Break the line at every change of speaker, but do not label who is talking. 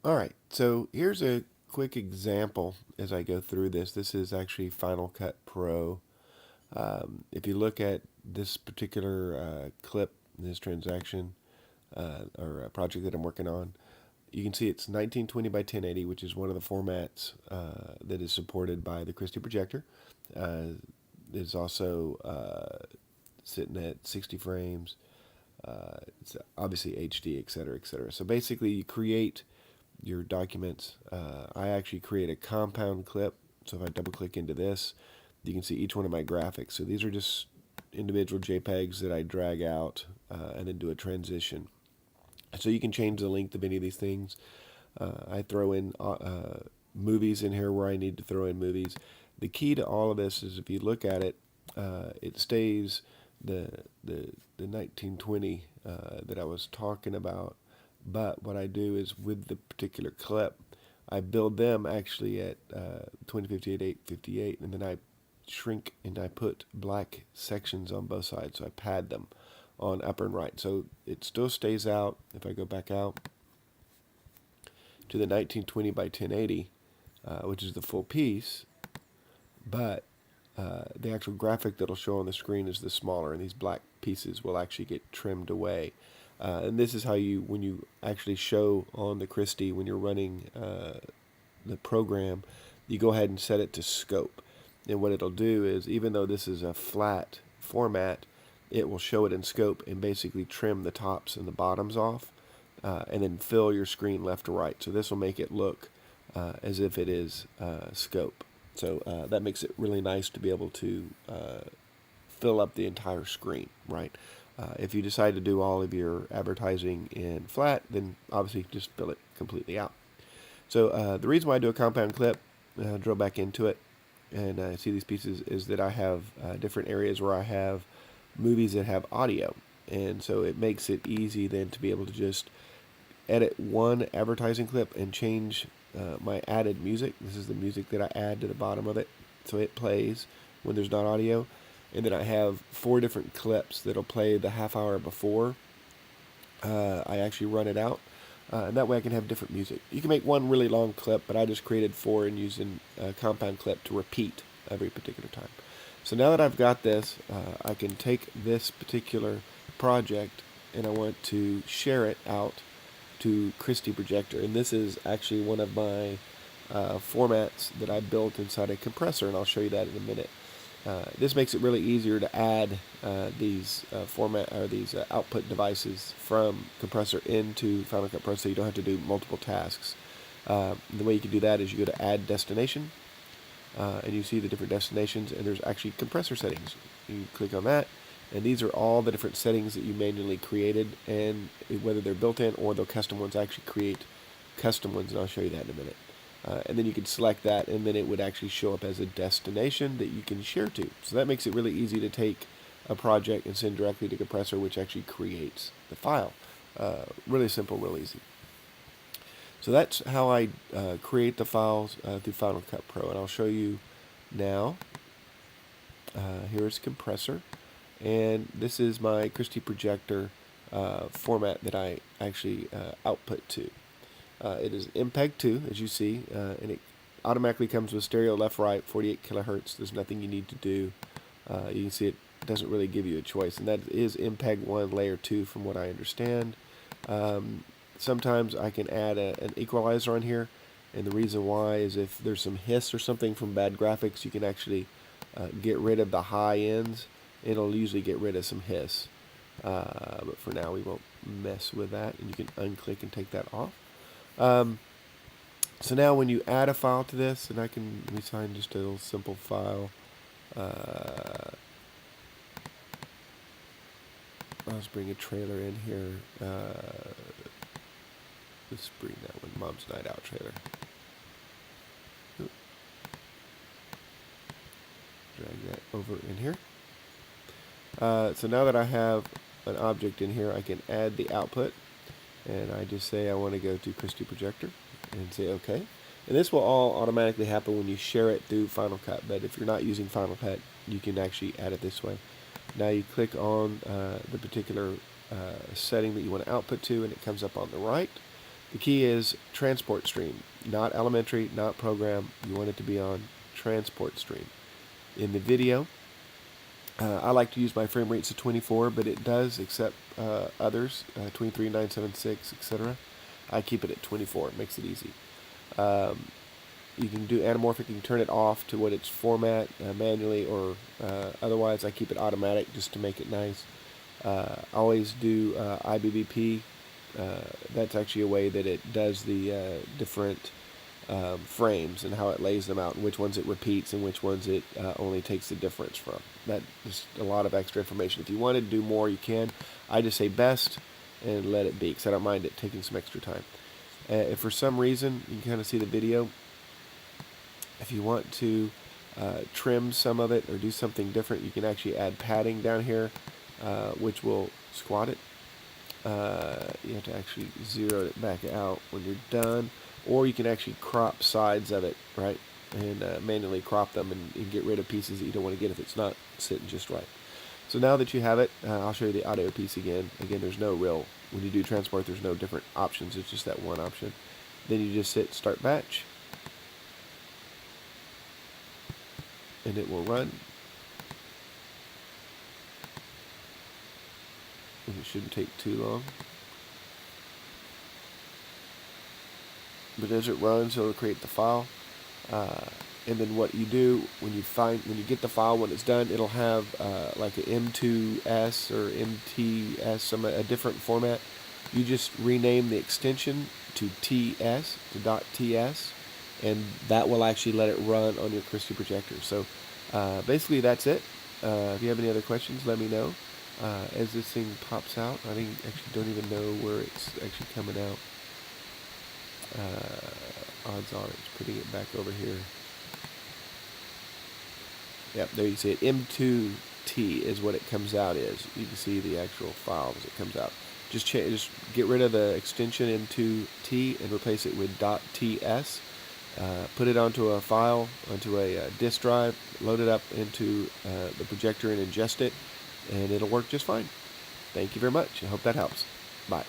All right, so here's a quick example as I go through this. This is actually Final Cut Pro. If you look at this particular clip, this transaction or project that I'm working on, you can see it's 1920 by 1080, which is one of the formats that is supported by the Christie projector. It's also sitting at 60 frames. It's obviously HD, et cetera, et cetera. So basically, you create your documents. I actually create a compound clip. So if I double click into this, you can see each one of my graphics. So these are just individual JPEGs that I drag out and then do a transition. So you can change the length of any of these things. I throw in movies in here where I need to throw in movies. The key to all of this is if you look at it, it stays the 1920 that I was talking about. But what I do is with the particular clip, I build them actually at 2058, 858, and then I shrink and I put black sections on both sides. So I pad them on upper and right. So it still stays out. If I go back out to the 1920 by 1080, which is the full piece, but the actual graphic that'll show on the screen is the smaller, and these black pieces will actually get trimmed away. And this is how you, when you actually show on the Christie, when you're running the program, you go ahead and set it to scope. And what it'll do is, even though this is a flat format, it will show it in scope and basically trim the tops and the bottoms off, and then fill your screen left to right. So this will make it look as if it is scope. So that makes it really nice to be able to fill up the entire screen, right? If you decide to do all of your advertising in flat, then obviously just fill it completely out. So the reason why I do a compound clip, drill back into it, and see these pieces is that I have different areas where I have movies that have audio. And so it makes it easy then to be able to just edit one advertising clip and change my added music. This is the music that I add to the bottom of it. So it plays when there's not audio. And then I have 4 different clips that'll play the half hour before I actually run it out. And that way I can have different music. You can make one really long clip, but I just created 4 and using a compound clip to repeat every particular time. So now that I've got this, I can take this particular project and I want to share it out to Christie Projector. And this is actually one of my formats that I built inside a compressor, and I'll show you that in a minute. This makes it really easier to add these output devices from compressor into Final Cut Pro, so you don't have to do multiple tasks. The way you can do that is you go to Add Destination, and you see the different destinations, and there's actually compressor settings. You click on that, and these are all the different settings that you manually created, and whether they're built-in or the custom ones, actually create custom ones, and I'll show you that in a minute. And then you can select that, and then it would actually show up as a destination that you can share to. So that makes it really easy to take a project and send directly to compressor, which actually creates the file. Really simple, real easy. So that's how I create the files through Final Cut Pro, and I'll show you now. Here's compressor, and this is my Christie projector format that I actually output to. It is MPEG-2, as you see, and it automatically comes with stereo left-right, 48 kilohertz. There's nothing you need to do. You can see it doesn't really give you a choice, and that is MPEG-1 layer 2 from what I understand. Sometimes I can add an equalizer on here, and the reason why is if there's some hiss or something from bad graphics, you can actually get rid of the high ends. It'll usually get rid of some hiss, but for now we won't mess with that, and you can unclick and take that off. So now when you add a file to this, and let me find just a little simple file. Let's bring a trailer in here. Let's bring that one, Mom's Night Out trailer. Oop. Drag that over in here. So now that I have an object in here, I can add the output. And I just say I want to go to Christie Projector and say OK. And this will all automatically happen when you share it through Final Cut. But if you're not using Final Cut, you can actually add it this way. Now you click on the particular setting that you want to output to, and it comes up on the right. The key is transport stream, not elementary, not program. You want it to be on transport stream. In the video, I like to use my frame rates of 24, but it does accept others, 23, 976, etc. I keep it at 24. It makes it easy. You can do anamorphic. You can turn it off to what its format manually, or otherwise I keep it automatic just to make it nice. I always do IBBP. That's actually a way that it does the different frames and how it lays them out, and which ones it repeats and which ones it only takes the difference from. That is a lot of extra information. If you want to do more, you can. I just say best and let it be, because I don't mind it taking some extra time. If for some reason, you can kind of see the video, if you want to trim some of it or do something different, you can actually add padding down here, which will squat it. You have to actually zero it back out when you're done, or you can actually crop sides of it, right, and manually crop them and get rid of pieces that you don't want to get if it's not sitting just right. So now that you have it, I'll show you the audio piece again. Again, there's no real, when you do transport, there's no different options. It's just that one option. Then you just hit start batch, and it will run. And it shouldn't take too long. But as it runs, it'll create the file. And then what you do when you get the file, when it's done, it'll have like an M2S or MTS, a different format. You just rename the extension to TS, to .ts, and that will actually let it run on your Christie projector. So basically that's it. If you have any other questions, let me know. As this thing pops out, I actually don't even know where it's actually coming out. Odds are it's putting it back over here. Yep, there you see it. M2T is what it comes out as. You can see the actual file as it comes out. Just get rid of the extension M2T and replace it with .ts. Put it onto a file, onto a disk drive, load it up into the projector and ingest it, and it'll work just fine. Thank you very much. I hope that helps. Bye.